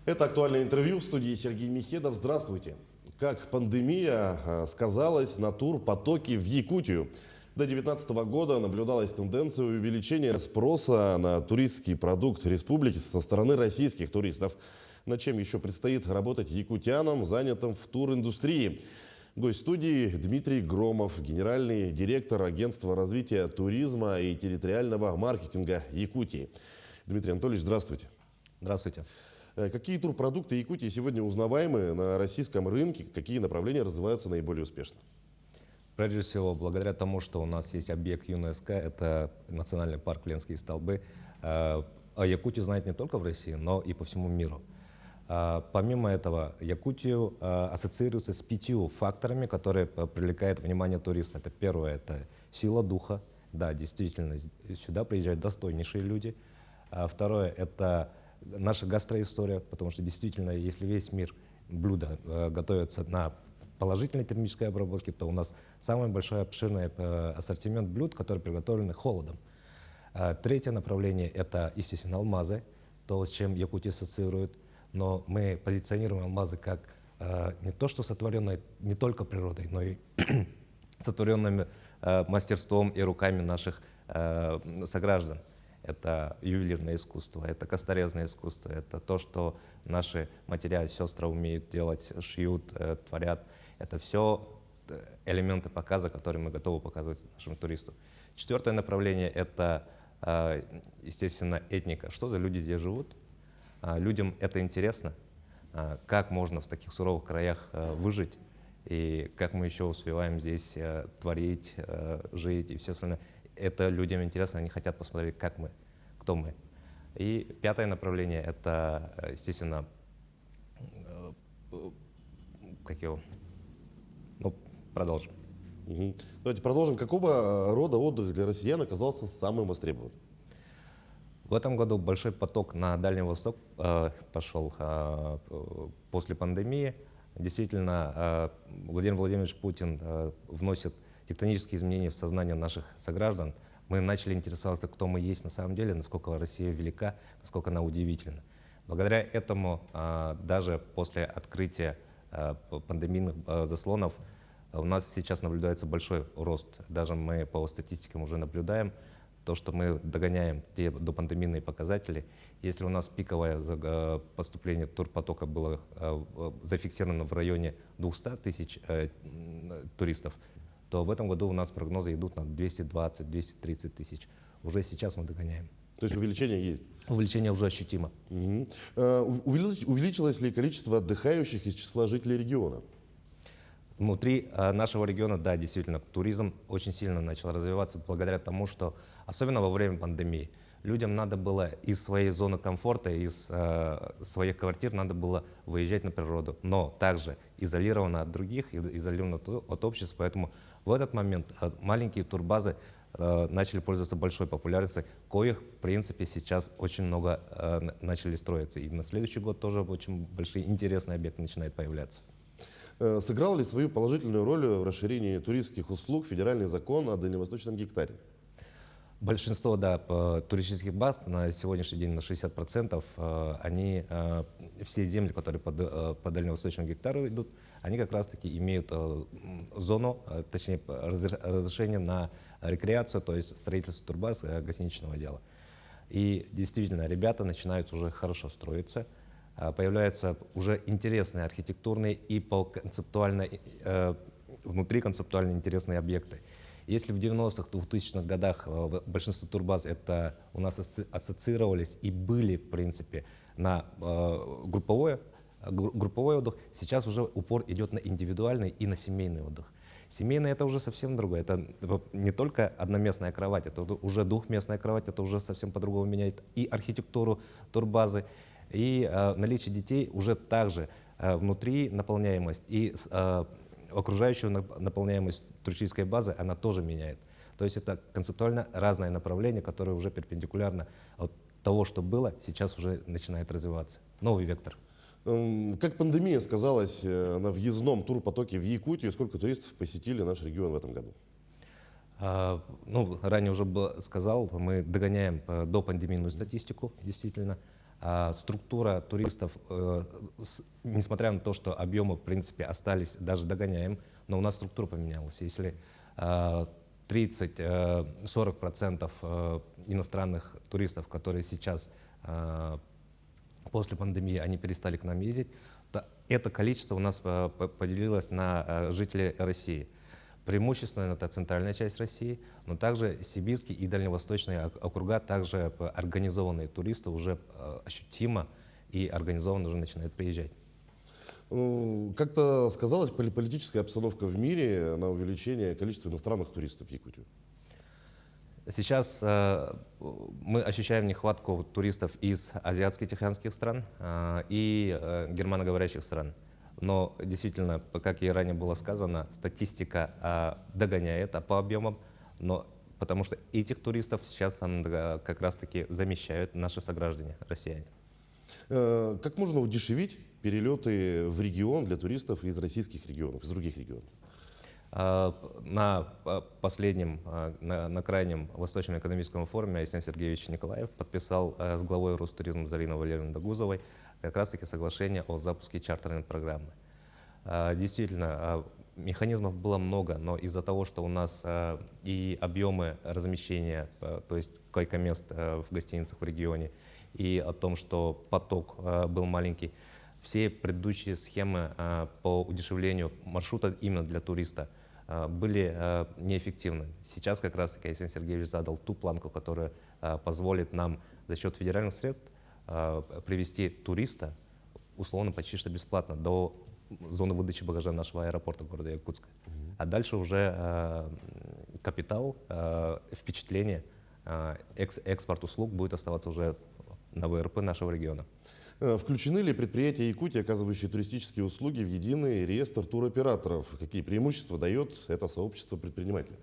Это актуальное интервью в студии Сергей Михедов. Здравствуйте. Как пандемия сказалась на турпотоке в Якутию? До 2019 года наблюдалась тенденция увеличения спроса на туристский продукт республики со стороны российских туристов. Над чем еще предстоит работать якутянам, занятым в туриндустрии? Гость студии Дмитрий Громов, генеральный директор Агентства развития туризма и территориального маркетинга Якутии. Дмитрий Анатольевич, здравствуйте. Здравствуйте. Какие турпродукты Якутии сегодня узнаваемы на российском рынке? Какие направления развиваются наиболее успешно? Прежде всего, благодаря тому, что у нас есть объект ЮНЕСКО, это национальный парк Ленские столбы, о Якутии знают не только в России, но и по всему миру. Помимо этого, Якутию ассоциируется с 5 факторами, которые привлекают внимание туриста. Это первое, это сила духа. Да, действительно, сюда приезжают достойнейшие люди. Второе, это наша гастроистория, потому что действительно, если весь мир блюда готовятся на положительной термической обработке, то у нас самый большой обширный ассортимент блюд, которые приготовлены холодом. Третье направление – это, естественно, алмазы, то, с чем Якутия ассоциирует. Но мы позиционируем алмазы как не то, что сотворенные не только природой, но и сотворенными мастерством и руками наших сограждан. Это ювелирное искусство, это косторезное искусство, это то, что наши матеря и сестры умеют делать, шьют, творят. Это все элементы показа, которые мы готовы показывать нашим туристам. Четвертое направление – это, естественно, этника. Что за люди здесь живут? Людям это интересно. Как можно в таких суровых краях выжить? И как мы еще успеваем здесь творить, жить и все остальное. Это людям интересно, они хотят посмотреть, как мы, кто мы. И пятое направление – это, естественно, продолжим. Давайте продолжим. Какого рода отдых для россиян оказался самым востребованным? В этом году большой поток на Дальний Восток пошел после пандемии. Действительно, Владимир Владимирович Путин вносит тектонические изменения в сознание наших сограждан. Мы начали интересоваться, кто мы есть на самом деле, насколько Россия велика, насколько она удивительна. Благодаря этому даже после открытия пандемийных заслонов у нас сейчас наблюдается большой рост. Даже мы по статистикам уже наблюдаем то, что мы догоняем те допандемийные показатели. Если у нас пиковое поступление турпотока было зафиксировано в районе 200 тысяч туристов, то в этом году у нас прогнозы идут на 220-230 тысяч. Уже сейчас мы догоняем. То есть увеличение есть? Увеличение уже ощутимо. Увеличилось ли количество отдыхающих из числа жителей региона? Внутри нашего региона, да, действительно, туризм очень сильно начал развиваться благодаря тому, что, особенно во время пандемии, людям надо было из своей зоны комфорта, из своих квартир надо было выезжать на природу, но также изолировано от других, изолировано от общества. Поэтому в этот момент маленькие турбазы начали пользоваться большой популярностью, коих, в принципе, сейчас очень много начали строиться. И на следующий год тоже очень большие интересные объекты начинают появляться. Сыграл ли свою положительную роль в расширении туристских услуг федеральный закон о дальневосточном гектаре? Большинство, да, туристических баз на сегодняшний день на 60%, они, все земли, которые по дальневосточному гектару идут, они как раз-таки имеют зону, точнее разрешение на рекреацию, то есть строительство турбаз гостиничного дела. И действительно, ребята начинают уже хорошо строиться. Появляются уже интересные архитектурные и внутри концептуально интересные объекты. Если в 90-х, 2000-х годах большинство турбаз это у нас ассоциировались и были, в принципе, на групповой отдых, сейчас уже упор идет на индивидуальный и на семейный отдых. Семейный — это уже совсем другое. Это не только одноместная кровать, это уже двухместная кровать, это уже совсем по-другому меняет и архитектуру турбазы, и наличие детей уже также внутри наполняемость и окружающую наполняемость туристической базы, она тоже меняет. То есть это концептуально разное направление, которое уже перпендикулярно от того, что было, сейчас уже начинает развиваться. Новый вектор. Как пандемия сказалась на въездном турпотоке в Якутию? Сколько туристов посетили наш регион в этом году? Ранее уже сказал, мы догоняем допандемийную статистику, действительно. Структура туристов, несмотря на то, что объемы, в принципе, остались, даже догоняем, но у нас структура поменялась. Если 30-40% иностранных туристов, которые сейчас после пандемии, они перестали к нам ездить, то это количество у нас поделилось на жителей России. Преимущественно это центральная часть России, но также сибирские и дальневосточные округа, также организованные туристы уже ощутимо и организованно уже начинают приезжать. Как-то сказалась политическая обстановка в мире на увеличение количества иностранных туристов в Якутию? Сейчас мы ощущаем нехватку туристов из азиатско-тихоокеанских стран и германоговорящих стран. Но действительно, как и ранее было сказано, статистика догоняет по объемам, но потому что этих туристов сейчас там как раз-таки замещают наши сограждане, россияне. Как можно удешевить перелеты в регион для туристов из российских регионов, из других регионов? На последнем, на крайнем Восточном экономическом форуме Александр Сергеевич Николаев подписал с главой Ростуризма Зариной Валерьевной Дагузовой как раз-таки соглашение о запуске чартерной программы. Действительно, механизмов было много, но из-за того, что у нас и объемы размещения, то есть койко-мест в гостиницах в регионе, и о том, что поток был маленький, все предыдущие схемы по удешевлению маршрута именно для туриста были неэффективны. Сейчас как раз-таки Александр Сергеевич задал ту планку, которая позволит нам за счет федеральных средств привести туриста условно почти что бесплатно до зоны выдачи багажа нашего аэропорта города Якутска. А дальше уже капитал, впечатление, экспорт услуг будет оставаться уже на ВРП нашего региона. Включены ли предприятия Якутии, оказывающие туристические услуги, в единый реестр туроператоров? Какие преимущества дает это сообщество предпринимателей?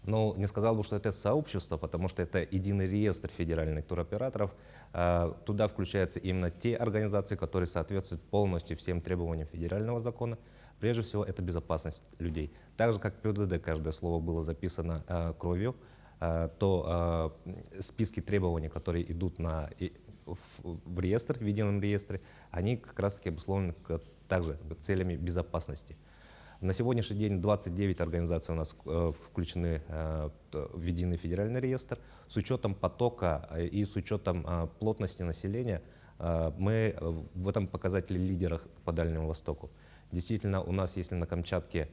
Ну, не сказал бы, что это сообщество, потому что это единый реестр федеральных туроператоров. Туда включаются именно те организации, которые соответствуют полностью всем требованиям федерального закона. Прежде всего, это безопасность людей. Так же, как ПДД, каждое слово было записано кровью, то списки требований, которые идут в реестр, в едином реестре, они как раз-таки обусловлены также целями безопасности. На сегодняшний день 29 организаций у нас включены в единый федеральный реестр. С учетом потока и с учетом плотности населения мы в этом показателе лидерах по Дальнему Востоку. Действительно, у нас, если на Камчатке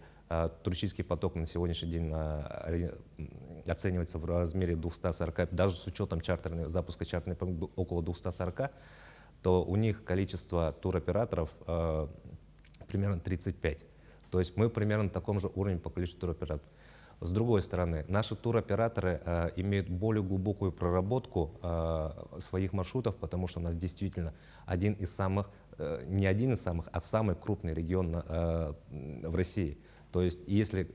туристический поток на сегодняшний день оценивается в размере 240, даже с учетом запуска чартерной около 240, то у них количество туроператоров примерно 35. То есть мы примерно на таком же уровне по количеству туроператоров. С другой стороны, наши туроператоры имеют более глубокую проработку своих маршрутов, потому что у нас действительно один из самых, не один из самых, а самый крупный регион в России. То есть если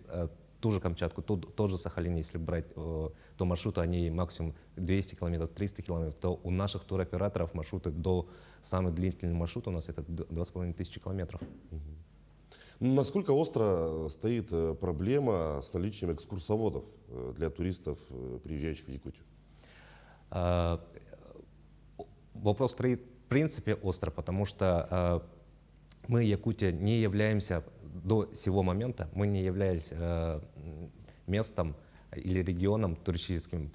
ту же Камчатку, тот же Сахалин, если брать, то маршруты они максимум 200 километров, 300 километров, то у наших туроператоров маршруты до самый длительный маршрут у нас это 2500 километров. Насколько остро стоит проблема с наличием экскурсоводов для туристов, приезжающих в Якутию? Вопрос стоит в принципе остро, потому что мы, Якутия, не являемся до сего момента, мы не являлись местом или регионом туристическим,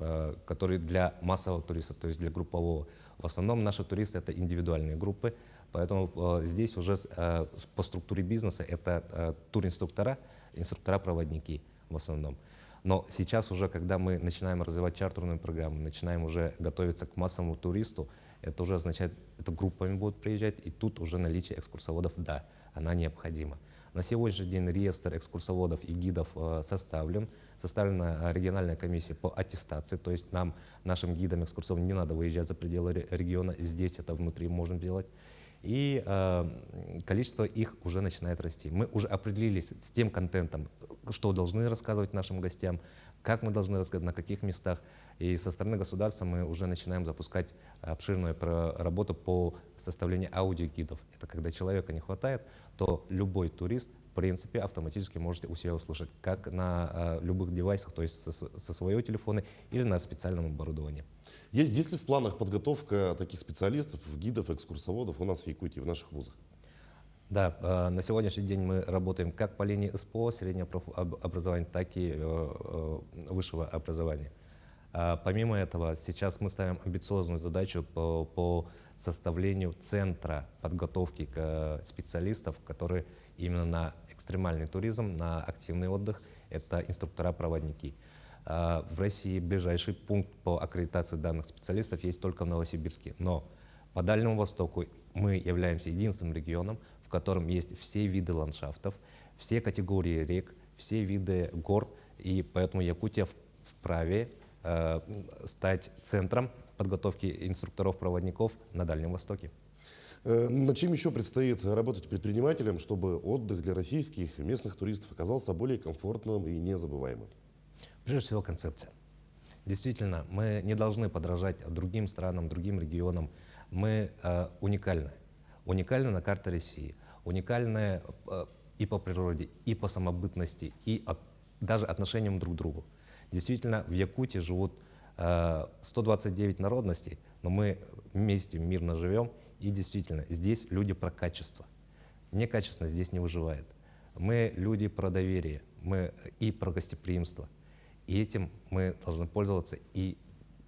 который для массового туриста, то есть для группового. В основном наши туристы это индивидуальные группы, поэтому здесь уже по структуре бизнеса это туринструктора, инструктора-проводники в основном. Но сейчас уже, когда мы начинаем развивать чартерную программу, начинаем уже готовиться к массовому туристу, это уже означает, это группами будут приезжать, и тут уже наличие экскурсоводов, да, она необходима. На сегодняшний день реестр экскурсоводов и гидов составлена региональная комиссия по аттестации, то есть нашим гидам, экскурсоводам не надо выезжать за пределы региона, здесь это внутри можем делать. И количество их уже начинает расти. Мы уже определились с тем контентом, что должны рассказывать нашим гостям, как мы должны рассказывать, на каких местах. И со стороны государства мы уже начинаем запускать обширную работу по составлению аудиогидов. Это когда человека не хватает, то любой турист, в принципе, автоматически можете у себя услышать, как на любых девайсах, то есть со своего телефона или на специальном оборудовании. Есть ли в планах подготовка таких специалистов, гидов, экскурсоводов у нас в Якутии, в наших вузах? Да, на сегодняшний день мы работаем как по линии СПО, среднего образования, так и высшего образования. Помимо этого, сейчас мы ставим амбициозную задачу по составлению центра подготовки специалистов, которые именно на экстремальный туризм, на активный отдых, это инструктора-проводники. В России ближайший пункт по аккредитации данных специалистов есть только в Новосибирске, но по Дальнему Востоку мы являемся единственным регионом, в котором есть все виды ландшафтов, все категории рек, все виды гор, и поэтому Якутия вправе стать центром подготовки инструкторов-проводников на Дальнем Востоке. Над чем еще предстоит работать предпринимателям, чтобы отдых для российских и местных туристов оказался более комфортным и незабываемым? Прежде всего, концепция. Действительно, мы не должны подражать другим странам, другим регионам. Мы уникальны. Уникальны на карте России. Уникальны и по природе, и по самобытности, и даже отношениям друг к другу. Действительно, в Якутии живут 129 народностей, но мы вместе мирно живем, и действительно, здесь люди про качество. Некачественно здесь не выживает. Мы люди про доверие, мы и про гостеприимство. И этим мы должны пользоваться, и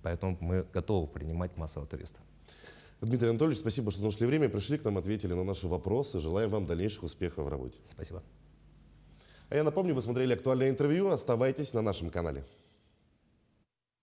поэтому мы готовы принимать массового туриста. Дмитрий Анатольевич, спасибо, что нашли время, пришли к нам, ответили на наши вопросы. Желаем вам дальнейших успехов в работе. Спасибо. А я напомню, вы смотрели актуальное интервью. Оставайтесь на нашем канале.